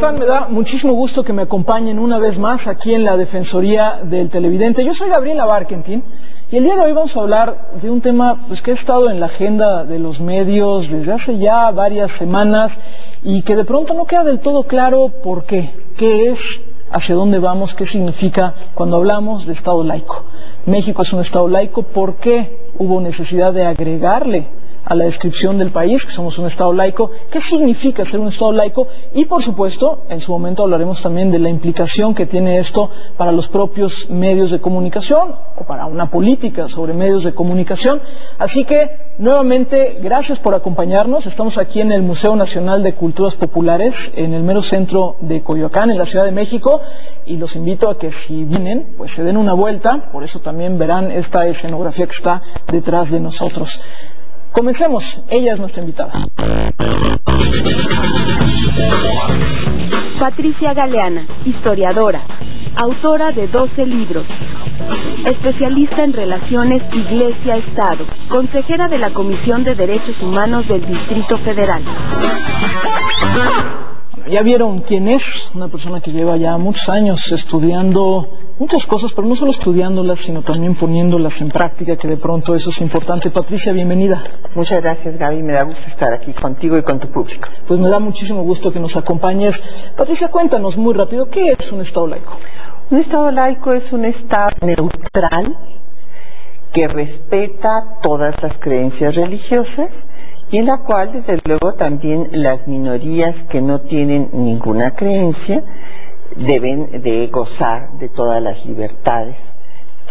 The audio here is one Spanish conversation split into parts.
están? Me da muchísimo gusto que me acompañen una vez más aquí en la Defensoría del Televidente. Yo soy Gabriela Barkentin y el día de hoy vamos a hablar de un tema que ha estado en la agenda de los medios desde hace ya varias semanas y que de pronto no queda del todo claro por qué. ¿Qué es? ¿Hacia dónde vamos? ¿Qué significa cuando hablamos de Estado laico? México es un Estado laico. ¿Por qué hubo necesidad de agregarle a la descripción del país que somos un Estado laico? ¿Qué significa ser un Estado laico? Y por supuesto, en su momento hablaremos también de la implicación que tiene esto para los propios medios de comunicación o para una política sobre medios de comunicación. Así que, nuevamente, gracias por acompañarnos. Estamos aquí en el Museo Nacional de Culturas Populares, en el mero centro de Coyoacán, en la Ciudad de México, y los invito a que si vienen, pues se den una vuelta. Por eso también verán esta escenografía que está detrás de nosotros. Comencemos, ella es nuestra invitada. Patricia Galeana, historiadora, autora de 12 libros, especialista en relaciones Iglesia-Estado, consejera de la Comisión de Derechos Humanos del Distrito Federal. Ya vieron quién es, una persona que lleva ya muchos años estudiando muchas cosas, pero no solo estudiándolas, sino también poniéndolas en práctica, que de pronto eso es importante. Patricia, bienvenida. Muchas gracias, Gaby, me da gusto estar aquí contigo y con tu público. Pues me da muchísimo gusto que nos acompañes. Patricia, cuéntanos muy rápido, ¿qué es un Estado laico? Un Estado laico es un Estado neutral que respeta todas las creencias religiosas y en la cual, desde luego, también las minorías que no tienen ninguna creencia deben de gozar de todas las libertades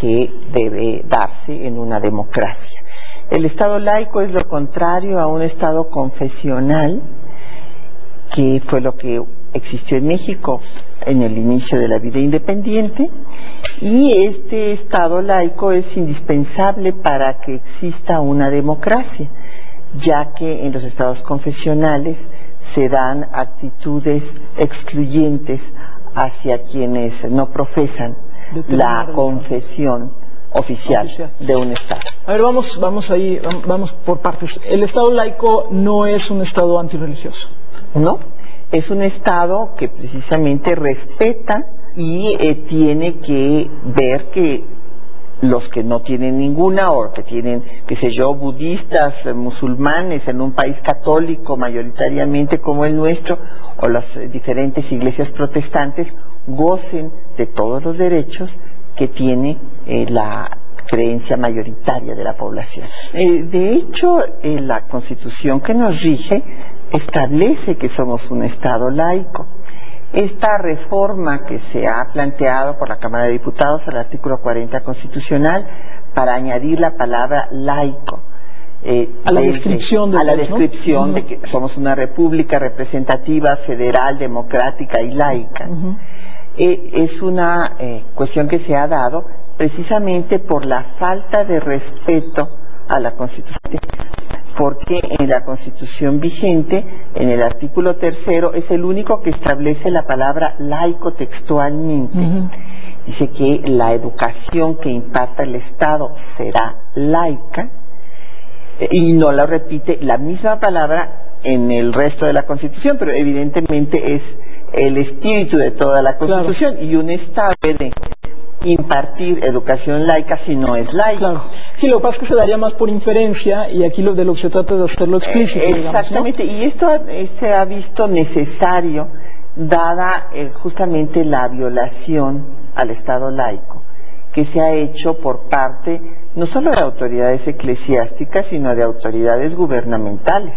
que debe darse en una democracia. El Estado laico es lo contrario a un Estado confesional, que fue lo que existió en México en el inicio de la vida independiente, y este Estado laico es indispensable para que exista una democracia, ya que en los estados confesionales se dan actitudes excluyentes hacia quienes no profesan la confesión oficial de un Estado. A ver, vamos por partes. El Estado laico no es un Estado antirreligioso. No, es un Estado que precisamente respeta y tiene que ver que los que no tienen ninguna, o que tienen, qué sé yo, budistas, musulmanes, en un país católico mayoritariamente como el nuestro, o las diferentes iglesias protestantes, gocen de todos los derechos que tiene la creencia mayoritaria de la población. De hecho, la Constitución que nos rige establece que somos un Estado laico. Esta reforma que se ha planteado por la Cámara de Diputados al artículo 40 constitucional para añadir la palabra laico a la descripción de que somos una república representativa, federal, democrática y laica, es una cuestión que se ha dado precisamente por la falta de respeto a la Constitución, porque en la Constitución vigente, en el artículo 3º, es el único que establece la palabra laico textualmente. Dice que la educación que imparta el Estado será laica, y no la repite la misma palabra en el resto de la Constitución, pero evidentemente es el espíritu de toda la Constitución, claro. Y un Estado puede impartir educación laica si no es laico. Claro. Sí, lo que pasa es que se daría más por inferencia, y aquí de lo que se trata es de hacerlo explícito. Exactamente, digamos, ¿no? Y esto se ha visto necesario dada justamente la violación al Estado laico que se ha hecho por parte no solo de autoridades eclesiásticas, sino de autoridades gubernamentales,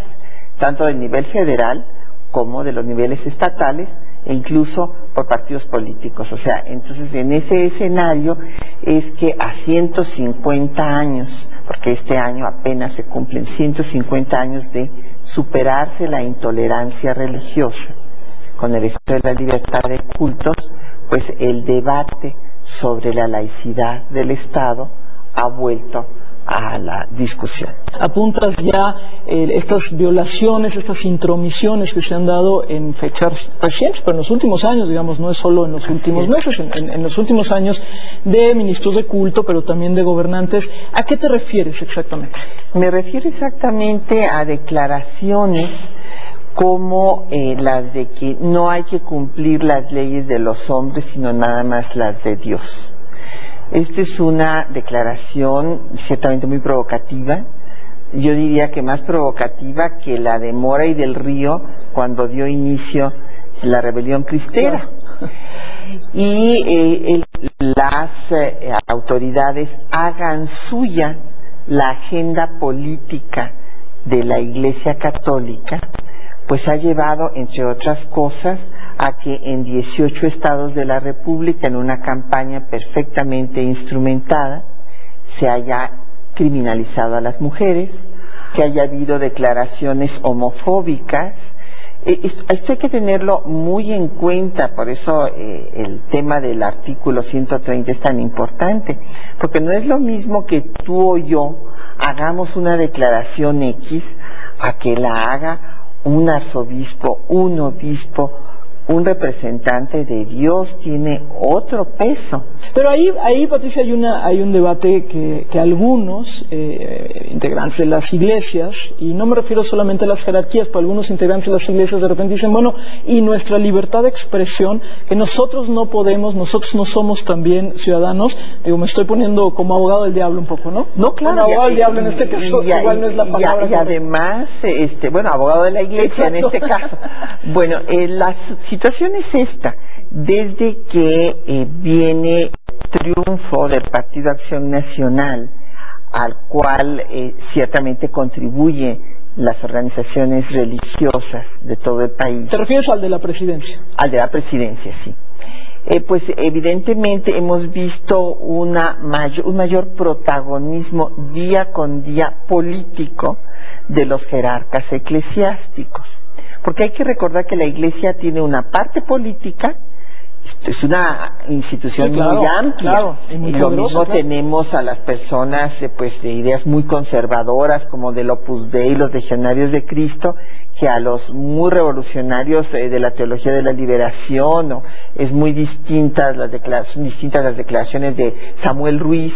tanto del nivel federal como de los niveles estatales, e incluso por partidos políticos. O sea, entonces en ese escenario es que a 150 años, porque este año apenas se cumplen 150 años de superarse la intolerancia religiosa con el esto de la libertad de cultos, pues el debate sobre la laicidad del Estado ha vuelto a la discusión. Apuntas ya estas violaciones, estas intromisiones que se han dado en fechas recientes, pero en los últimos años, digamos, no es solo en los últimos meses, en los últimos años, de ministros de culto, pero también de gobernantes. ¿A qué te refieres exactamente? Me refiero exactamente a declaraciones como las de que no hay que cumplir las leyes de los hombres, sino nada más las de Dios. Esta es una declaración ciertamente muy provocativa. Yo diría que más provocativa que la de Mora y del Río cuando dio inicio la rebelión cristera. Y las autoridades hagan suya la agenda política de la Iglesia Católica, pues ha llevado, entre otras cosas, a que en 18 estados de la República, en una campaña perfectamente instrumentada, se haya criminalizado a las mujeres, que haya habido declaraciones homofóbicas. Esto hay que tenerlo muy en cuenta, por eso el tema del artículo 130 es tan importante, porque no es lo mismo que tú o yo hagamos una declaración X a que la haga un arzobispo, un obispo, un representante de Dios. Tiene otro peso. Pero ahí Patricia, hay un debate que algunos integrantes de las iglesias, y no me refiero solamente a las jerarquías, pero algunos integrantes de las iglesias de repente dicen, bueno, y nuestra libertad de expresión, que nosotros no podemos, nosotros no somos también ciudadanos. Digo, me estoy poniendo como abogado del diablo un poco, ¿no? No, claro. Bueno, abogado del diablo en este caso, igual no es la palabra. Y además, bueno, abogado de la iglesia. Exacto. En este caso. Bueno, la situación es esta. Desde que viene triunfo del Partido Acción Nacional, al cual ciertamente contribuye las organizaciones religiosas de todo el país. ¿Te refieres al de la presidencia? Al de la presidencia, sí. Pues evidentemente hemos visto un mayor protagonismo día con día político de los jerarcas eclesiásticos. Porque hay que recordar que la Iglesia tiene una parte política, es una institución muy amplia, y muy lo mismo tenemos a las personas de ideas muy conservadoras como del Opus Dei, los legionarios de Cristo, que a los muy revolucionarios de la teología de la liberación. Es muy distintas las declaraciones de Samuel Ruiz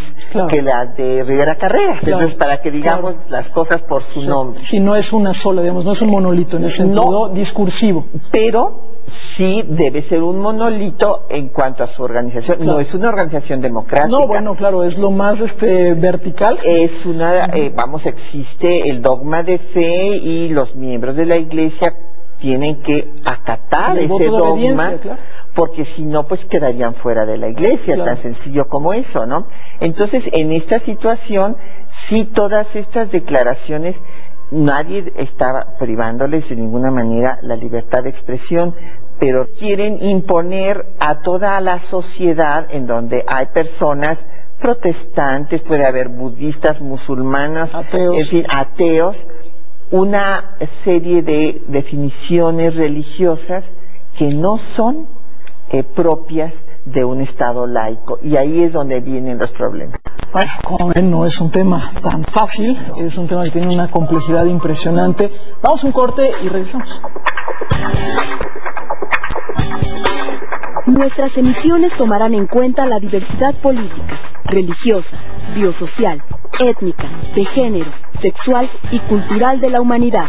que las de Rivera Carreras. Entonces, para que digamos las cosas por su nombre. Si no es una sola, digamos, no es un monolito en el sentido discursivo. Pero sí debe ser un monolito en cuanto a su organización. No es una organización democrática. No, bueno, claro, es lo más vertical. Es una, existe el dogma de fe y los miembros de la Iglesia tienen que acatar ese dogma, porque si no, pues quedarían fuera de la Iglesia, tan sencillo como eso, ¿no? Entonces, en esta situación, sí, todas estas declaraciones, nadie estaba privándoles de ninguna manera la libertad de expresión, pero quieren imponer a toda la sociedad, en donde hay personas protestantes, puede haber budistas, musulmanas, ateos, una serie de definiciones religiosas que no son propias de un Estado laico, y ahí es donde vienen los problemas. Bueno, como ven, no es un tema tan fácil, es un tema que tiene una complejidad impresionante. Vamos a un corte y regresamos. Nuestras emisiones tomarán en cuenta la diversidad política, religiosa, biosocial, étnica, de género, sexual y cultural de la humanidad.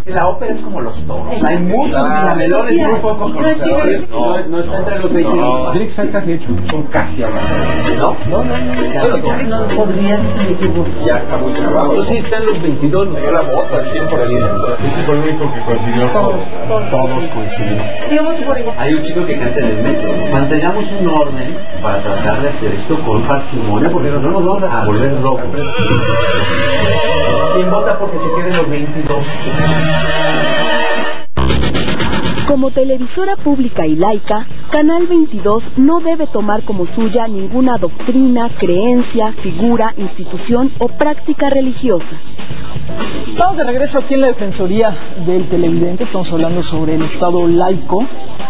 La ópera es como los toros. Hay muchos, la melón es muy poco conocedores. No está entre los 22. Tiene que estar casi hecho. Son casi avanzados. No podrían decir. Ya está muy grabado. No, sí, están los 22. Nos dio la bota al 100 por ahí. Ese fue el único que coincidió. Todos coincidimos. Hay un chico que canta en el metro. Mantengamos un orden para tratar de hacer esto con parsimonia, porque no nos vamos a volver locos. ¿Quién vota porque se queden los 22? Como televisora pública y laica, Canal 22 no debe tomar como suya ninguna doctrina, creencia, figura, institución o práctica religiosa. Estamos de regreso aquí en la Defensoría del Televidente. Estamos hablando sobre el Estado laico,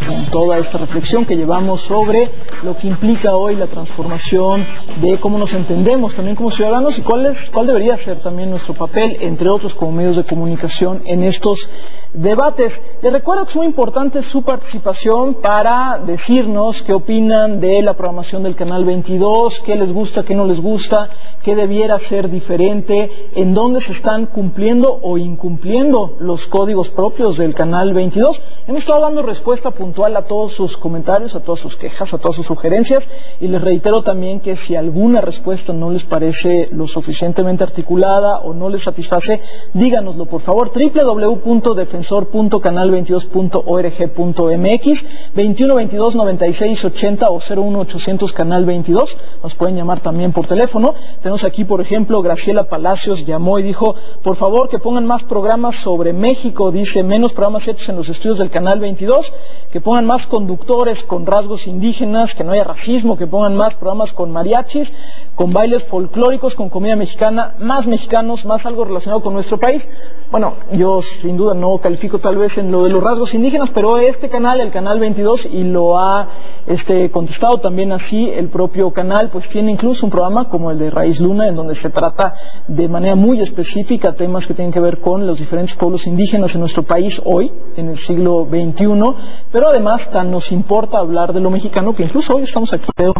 con toda esta reflexión que llevamos sobre lo que implica hoy la transformación de cómo nos entendemos también como ciudadanos y cuál debería ser también nuestro papel, entre otros, como medios de comunicación en estos debates. Les recuerdo que es muy importante su participación para decirnos qué opinan de la programación del Canal 22, qué les gusta, qué no les gusta, qué debiera ser diferente, en dónde se están cumpliendo o incumpliendo los códigos propios del Canal 22. Hemos estado dando respuesta puntual a todos sus comentarios, a todas sus quejas, a todas sus sugerencias, y les reitero también que si alguna respuesta no les parece lo suficientemente articulada o no les satisface, díganoslo por favor. www.defensor.canal22.org.mx, 21 22 96 80 o 01 800 Canal 22. Nos pueden llamar también por teléfono. Tenemos aquí, por ejemplo, Graciela Palacios llamó y dijo, por favor que pongan más programas sobre México, dice, menos programas hechos en los estudios del Canal 22, que pongan más conductores con rasgos indígenas, que no haya racismo, que pongan más programas con mariachis, con bailes folclóricos, con comida mexicana, más mexicanos, más algo relacionado con nuestro país. Bueno, yo sin duda no califico tal vez en lo de los rasgos indígenas, pero este canal, el Canal 22, y lo ha contestado también así el propio canal, pues tiene incluso un programa como el de Raíz Luna, en donde se trata de manera muy específica temas que tienen que ver con los diferentes pueblos indígenas en nuestro país hoy, en el siglo XXI, pero además tan nos importa hablar de lo mexicano, que incluso hoy estamos aquí en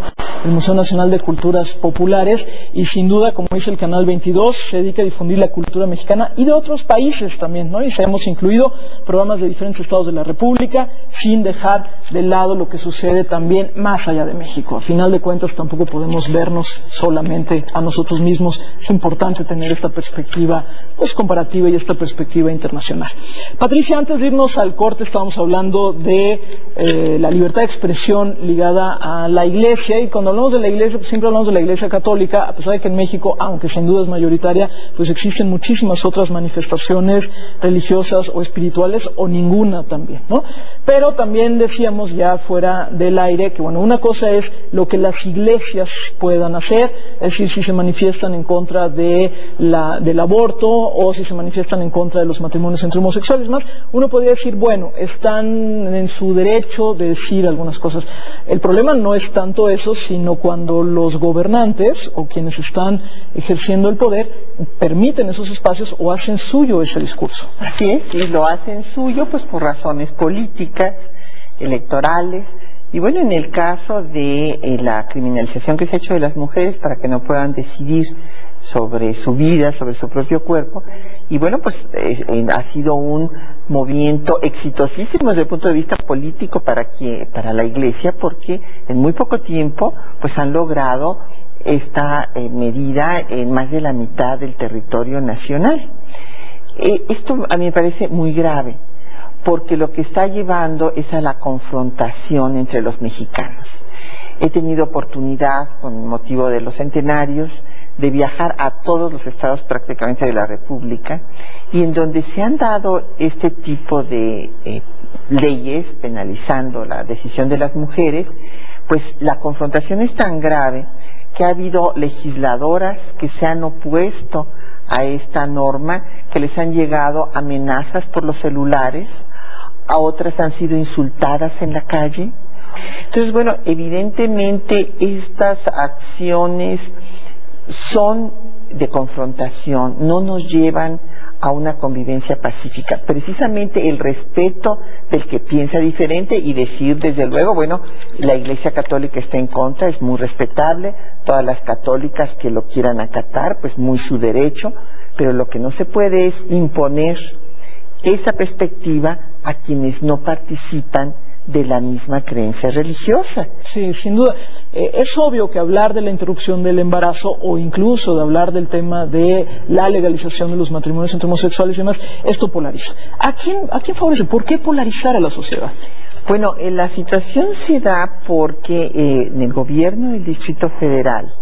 el Museo Nacional de Culturas Populares, y sin duda, como dice el Canal 22, se dedica a difundir la cultura mexicana y de otros países también, ¿no? Y se hemos incluido programas de diferentes estados de la República, sin dejar de lado lo que sucede también más allá de México. A final de cuentas, tampoco podemos vernos solamente a nosotros mismos. Es importante tener esta perspectiva pues comparativa y esta perspectiva internacional. Patricia, antes de irnos al corte, estábamos hablando de la libertad de expresión ligada a la Iglesia, y cuando hablamos de la Iglesia, pues siempre hablamos de la Iglesia Católica, a pesar de que en México, aunque sin duda es mayoritaria, pues existen muchísimas otras manifestaciones religiosas o espirituales, o ninguna también, ¿no? Pero también decíamos ya fuera del aire que, bueno, una cosa es lo que las iglesias puedan hacer, es decir, si se manifiestan en contra del aborto o si se manifiestan en contra de los matrimonios entre homosexuales. Más, uno podría decir, bueno, están en su derecho de decir algunas cosas. El problema no es tanto eso, sino cuando los gobernantes o quienes están ejerciendo el poder permiten esos espacios o hacen suyo ese discurso. Así es, y lo hacen suyo pues por razones políticas, electorales, y bueno, en el caso de la criminalización que se ha hecho de las mujeres para que no puedan decidir sobre su vida, sobre su propio cuerpo, y bueno, pues ha sido un movimiento exitosísimo desde el punto de vista político para la Iglesia, porque en muy poco tiempo pues han logrado esta medida en más de la mitad del territorio nacional. Esto a mí me parece muy grave, porque lo que está llevando es a la confrontación entre los mexicanos. He tenido oportunidad, con motivo de los centenarios, de viajar a todos los estados prácticamente de la República, y en donde se han dado este tipo de leyes penalizando la decisión de las mujeres, pues la confrontación es tan grave que ha habido legisladoras que se han opuesto a esta norma, que les han llegado amenazas por los celulares, a otras han sido insultadas en la calle. Entonces, bueno, evidentemente estas acciones son de confrontación, no nos llevan a una convivencia pacífica. Precisamente el respeto del que piensa diferente, y decir desde luego, bueno, la Iglesia Católica está en contra, es muy respetable, todas las católicas que lo quieran acatar, pues muy su derecho, pero lo que no se puede es imponer esa perspectiva a quienes no participan de la misma creencia religiosa. Sí, sin duda. Es obvio que hablar de la interrupción del embarazo, o incluso de hablar del tema de la legalización de los matrimonios entre homosexuales y demás, esto polariza. ¿A quién favorece? ¿Por qué polarizar a la sociedad? Bueno, la situación se da porque en el gobierno del Distrito Federal,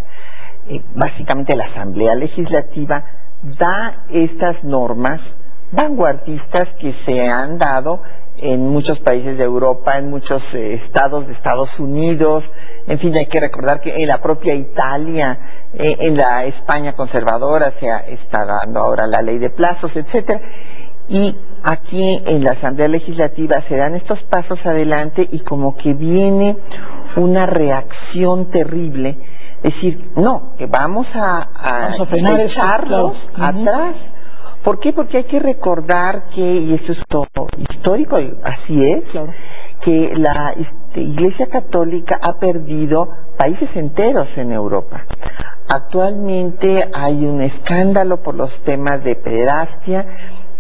básicamente la Asamblea Legislativa, da estas normas vanguardistas que se han dado en muchos países de Europa, en muchos estados de Estados Unidos. En fin, hay que recordar que en la propia Italia, en la España conservadora, se está dando ahora la ley de plazos, etcétera. Y aquí en la Asamblea Legislativa se dan estos pasos adelante y como que viene una reacción terrible. Es decir, no, que vamos a frenar echarlos atrás. ¿Por qué? Porque hay que recordar que, y esto es histórico, y así es, claro, que la Iglesia Católica ha perdido países enteros en Europa. Actualmente hay un escándalo por los temas de pederastia,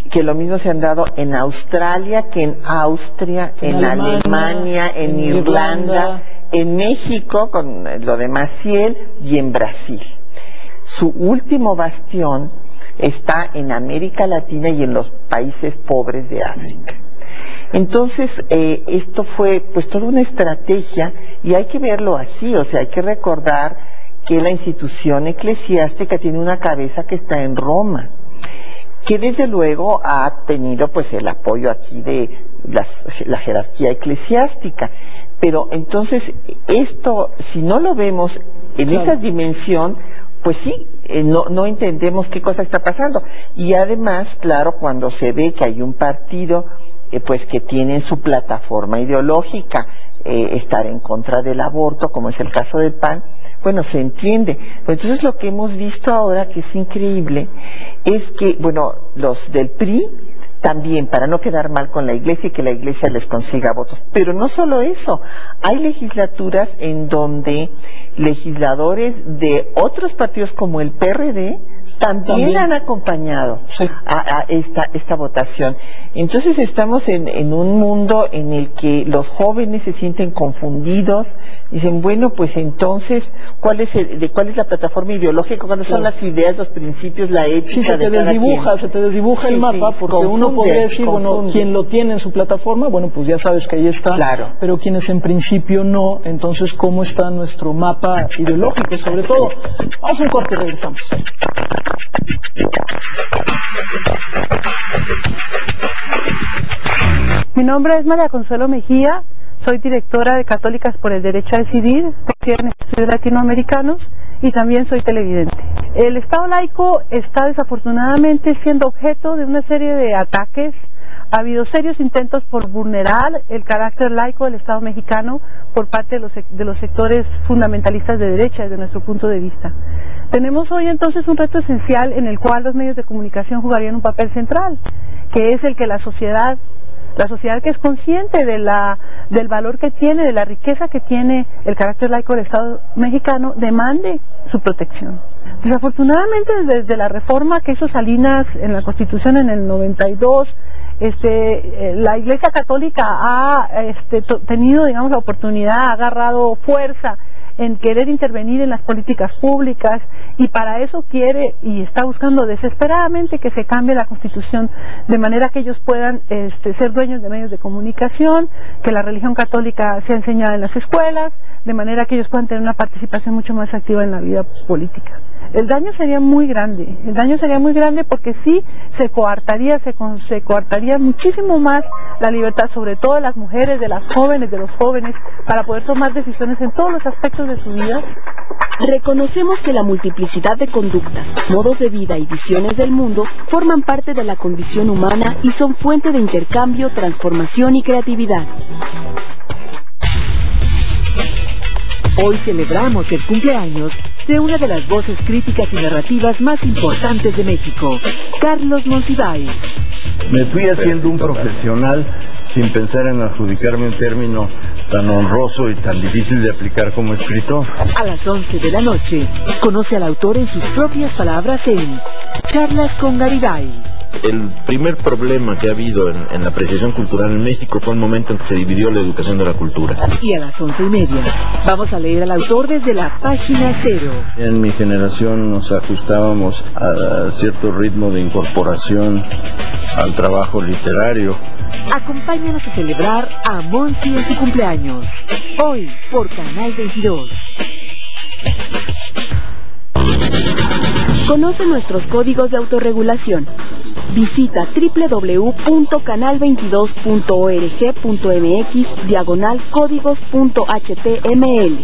que lo mismo se han dado en Australia que en Austria, en Alemania, en Irlanda, en México con lo de Maciel y en Brasil. Su último bastión está en América Latina y en los países pobres de África. Entonces, esto fue pues toda una estrategia y hay que verlo así, o sea, hay que recordar que la institución eclesiástica tiene una cabeza que está en Roma, que desde luego ha tenido pues el apoyo aquí de la jerarquía eclesiástica, pero entonces esto, si no lo vemos en esa dimensión, pues sí, no entendemos qué cosa está pasando. Y además, claro, cuando se ve que hay un partido pues que tiene en su plataforma ideológica estar en contra del aborto, como es el caso del PAN, bueno, se entiende. Pues entonces lo que hemos visto ahora, que es increíble, es que, bueno, los del PRI también, para no quedar mal con la Iglesia y que la Iglesia les consiga votos. Pero no solo eso, hay legislaturas en donde legisladores de otros partidos como el PRD también han acompañado a esta votación. Entonces estamos en un mundo en el que los jóvenes se sienten confundidos, dicen, bueno, pues entonces, ¿cuál es la plataforma ideológica? ¿Cuáles son las ideas, los principios, la ética? Sí, se te desdibuja el mapa, porque uno podría decir, bueno, quien lo tiene en su plataforma, bueno, pues ya sabes que ahí está, claro, pero quienes en principio no, entonces, ¿cómo está nuestro mapa ideológico? Sobre todo, vamos a un corte y regresamos. Mi nombre es María Consuelo Mejía, soy directora de Católicas por el Derecho a Decidir, en estudios latinoamericanos, y también soy televidente. El Estado laico está desafortunadamente siendo objeto de una serie de ataques. Ha habido serios intentos por vulnerar el carácter laico del Estado mexicano por parte de los sectores fundamentalistas de derecha, desde nuestro punto de vista. Tenemos hoy entonces un reto esencial en el cual los medios de comunicación jugarían un papel central, que es el que la sociedad que es consciente del valor que tiene, de la riqueza que tiene el carácter laico del Estado mexicano, demande su protección. Desafortunadamente, desde la reforma que hizo Salinas en la Constitución en el 92, la Iglesia Católica ha tenido, digamos, la oportunidad, ha agarrado fuerza en querer intervenir en las políticas públicas, y para eso quiere y está buscando desesperadamente que se cambie la Constitución de manera que ellos puedan ser dueños de medios de comunicación, que la religión católica sea enseñada en las escuelas, de manera que ellos puedan tener una participación mucho más activa en la vida política. El daño sería muy grande, porque sí se coartaría muchísimo más la libertad, sobre todo de las mujeres, de las jóvenes, de los jóvenes, para poder tomar decisiones en todos los aspectos de su vida. Reconocemos que la multiplicidad de conductas, modos de vida y visiones del mundo forman parte de la condición humana y son fuente de intercambio, transformación y creatividad. Hoy celebramos el cumpleaños de una de las voces críticas y narrativas más importantes de México, Carlos Monsiváis. Me fui haciendo un profesional sin pensar en adjudicarme un término tan honroso y tan difícil de aplicar como escritor. A las 11 de la noche, conoce al autor en sus propias palabras en Charlas con Garibay. El primer problema que ha habido en la apreciación cultural en México fue el momento en que se dividió la educación de la cultura. Y a las 11:30 vamos a leer al autor desde la página 0. En mi generación nos ajustábamos a cierto ritmo de incorporación al trabajo literario. Acompáñanos a celebrar a Monsi en su cumpleaños, hoy por Canal 22. Conoce nuestros códigos de autorregulación. Visita www.canal22.org.mx/códigos.html.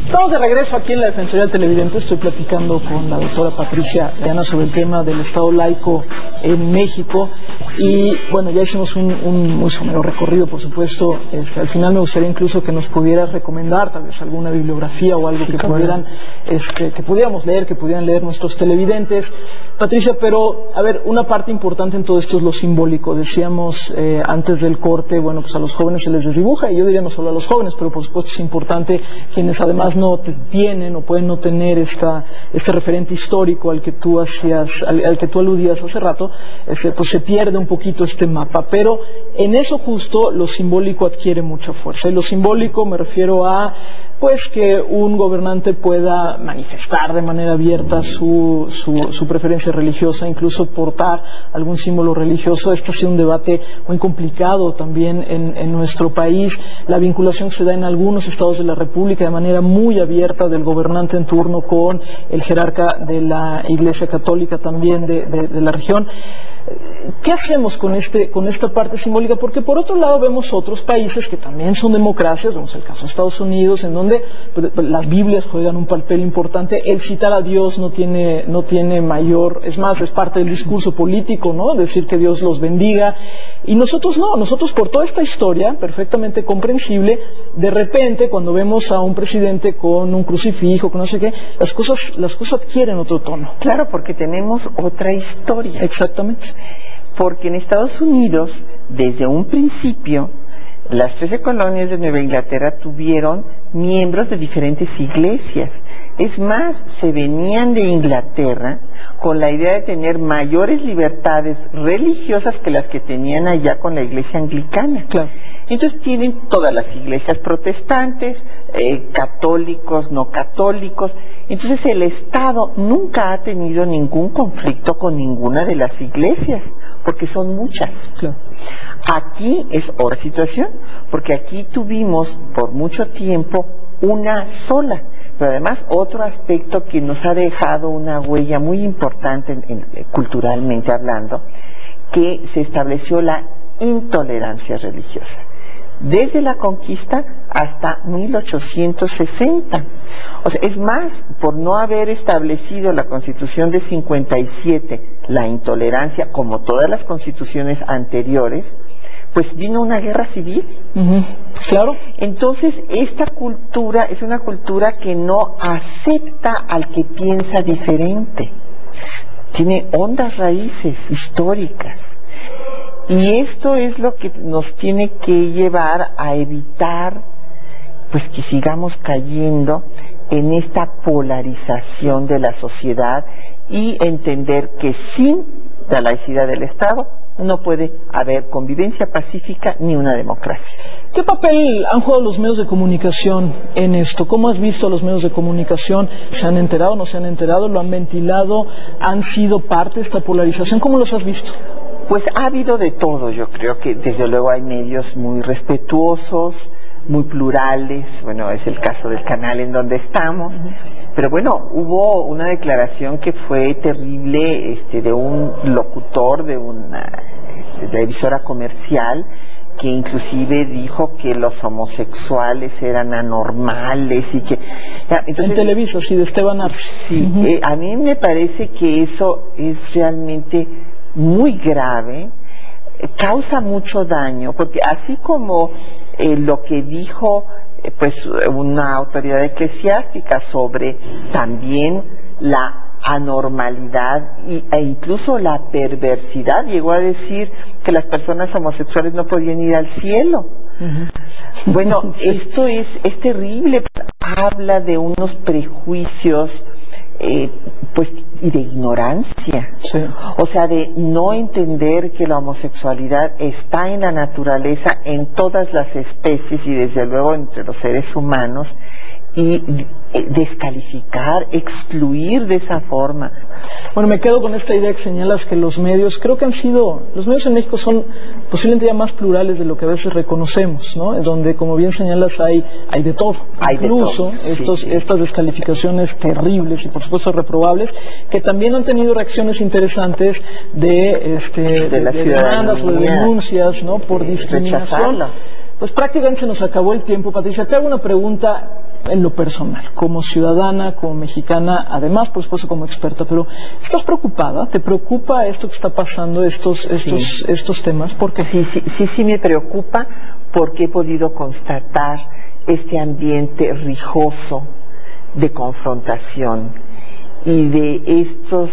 Estamos de regreso aquí en la Defensoría del Televidente. Estoy platicando con la doctora Patricia Galeana sobre el tema del Estado laico en México. Y bueno, ya hicimos un muy somero recorrido, por supuesto. Al final me gustaría incluso que nos pudieras recomendar tal vez alguna bibliografía o algo que pudieran, que pudiéramos leer, que pudieran leer nuestros televidentes. Patricia, pero a ver, una parte importante en todo esto es lo simbólico. Decíamos antes del corte, bueno, pues a los jóvenes se les desdibuja, y yo diría no solo a los jóvenes, pero por supuesto es importante quienes además no tienen o pueden no tener este referente histórico al que tú aludías hace rato, pues se pierde un poquito este mapa. Pero en eso justo lo simbólico adquiere mucha fuerza. Y lo simbólico me refiero a pues que un gobernante pueda manifestar de manera abierta su preferencia religiosa, incluso portar algún símbolo religioso. Este ha sido un debate muy complicado también en nuestro país. La vinculación que se da en algunos estados de la República de manera muy abierta del gobernante en turno con el jerarca de la Iglesia Católica también de la región. ¿Qué hacemos con esta parte simbólica? Porque por otro lado vemos otros países que también son democracias, vemos el caso de Estados Unidos, en donde las Biblias juegan un papel importante. El citar a Dios no tiene mayor, es más, es parte del discurso político, ¿no? Decir que Dios los bendiga. Y nosotros no, nosotros por toda esta historia, perfectamente comprensible, de repente cuando vemos a un presidente con un crucifijo, con no sé qué, las cosas adquieren otro tono. Claro, porque tenemos otra historia. Exactamente. Porque en Estados Unidos, desde un principio, las 13 colonias de Nueva Inglaterra tuvieron miembros de diferentes iglesias. Es más, se venían de Inglaterra con la idea de tener mayores libertades religiosas que las que tenían allá con la iglesia anglicana. Claro. Entonces tienen todas las iglesias protestantes, católicos, no católicos. Entonces el Estado nunca ha tenido ningún conflicto con ninguna de las iglesias, porque son muchas. Claro. Aquí es otra situación, porque aquí tuvimos por mucho tiempo una sola, pero además otro aspecto que nos ha dejado una huella muy importante culturalmente hablando, que se estableció la intolerancia religiosa. Desde la conquista hasta 1860. O sea, es más, por no haber establecido la Constitución de 57, la intolerancia, como todas las constituciones anteriores, pues vino una guerra civil. Claro. Entonces, esta cultura es una cultura que no acepta al que piensa diferente. Tiene hondas raíces históricas. Y esto es lo que nos tiene que llevar a evitar pues que sigamos cayendo en esta polarización de la sociedad y entender que sin la laicidad del Estado no puede haber convivencia pacífica ni una democracia. ¿Qué papel han jugado los medios de comunicación en esto? ¿Cómo has visto a los medios de comunicación? ¿Se han enterado, no se han enterado? ¿Lo han ventilado? ¿Han sido parte de esta polarización? ¿Cómo los has visto? Pues ha habido de todo. Yo creo que desde luego hay medios muy respetuosos, muy plurales. Bueno, es el caso del canal en donde estamos. Pero bueno, hubo una declaración que fue terrible de un locutor de una televisora comercial, que inclusive dijo que los homosexuales eran anormales y que... Entonces, en Televisa, sí, de Esteban Arce. Sí, a mí me parece que eso es realmente muy grave, causa mucho daño, porque así como lo que dijo pues una autoridad eclesiástica sobre también la anormalidad e incluso la perversidad, llegó a decir que las personas homosexuales no podían ir al cielo. Bueno, esto es terrible, habla de unos prejuicios pues y de ignorancia, sí. O sea, de no entender que la homosexualidad está en la naturaleza, en todas las especies y desde luego entre los seres humanos, y descalificar, excluir de esa forma. Bueno, me quedo con esta idea que señalas que los medios, creo que los medios en México son posiblemente ya más plurales de lo que a veces reconocemos, ¿no? Donde, como bien señalas, hay de todo. Incluso estas descalificaciones terribles y por supuesto reprobables, que también han tenido reacciones interesantes de demandas o de denuncias, ¿no? Por discriminación. Pues prácticamente se nos acabó el tiempo. Patricia, te hago una pregunta en lo personal, como ciudadana, como mexicana, además, por supuesto, como experta, pero ¿estás preocupada? ¿Te preocupa esto que está pasando, estos temas? Porque sí me preocupa, porque he podido constatar este ambiente rijoso de confrontación, y de estos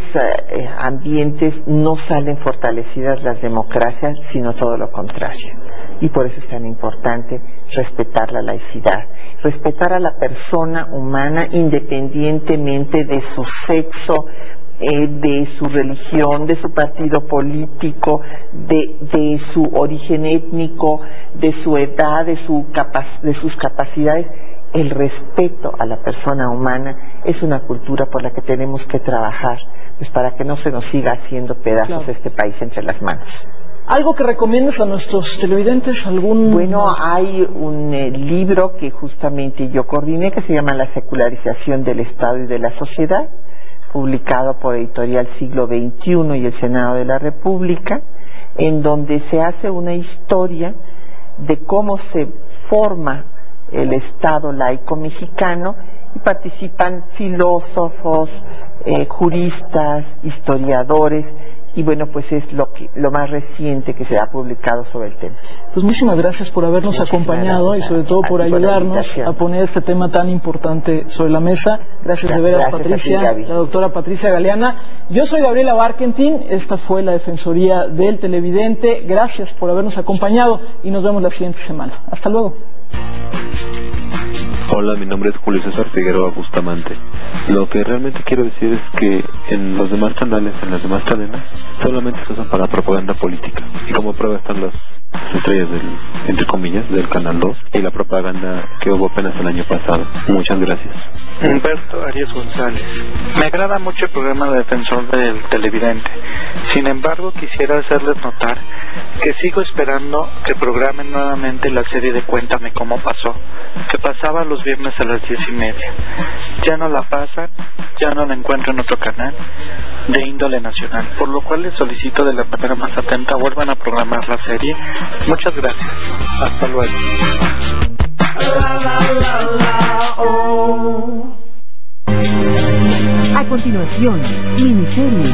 ambientes no salen fortalecidas las democracias, sino todo lo contrario. Y por eso es tan importante respetar la laicidad, respetar a la persona humana independientemente de su sexo, de su religión, de su partido político, de su origen étnico, de su edad, de sus capacidades. El respeto a la persona humana es una cultura por la que tenemos que trabajar, pues para que no se nos siga haciendo pedazos este país entre las manos. ¿Algo que recomiendas a nuestros televidentes? Bueno, hay un libro que justamente yo coordiné que se llama La secularización del Estado y de la sociedad, publicado por Editorial Siglo XXI y el Senado de la República, en donde se hace una historia de cómo se forma el Estado laico mexicano, y participan filósofos, juristas, historiadores, y bueno, pues es lo más reciente que se ha publicado sobre el tema. Pues muchísimas gracias por habernos acompañado y sobre todo por ayudarnos a poner este tema tan importante sobre la mesa. Gracias de veras, Patricia, la doctora Patricia Galeana. Yo soy Gabriela Barkentin, esta fue la Defensoría del Televidente. Gracias por habernos acompañado y nos vemos la siguiente semana. Hasta luego. Hola, mi nombre es Julio César Figueroa Bustamante. Lo que realmente quiero decir es que en los demás canales, en las demás cadenas, solamente se usan para propaganda política. Y como prueba están las estrellas entre comillas, del Canal 2 y la propaganda que hubo apenas el año pasado. Muchas gracias. Humberto Arias González. Me agrada mucho el programa de Defensor del Televidente. Sin embargo, quisiera hacerles notar que sigo esperando que programen nuevamente la serie de Cuéntame cómo pasó, que pasaba los viernes a las 10:30. Ya no la pasan, ya no la encuentro en otro canal de índole nacional, por lo cual les solicito de la manera más atenta vuelvan a programar la serie. Muchas gracias. Hasta luego. A continuación, miniserie.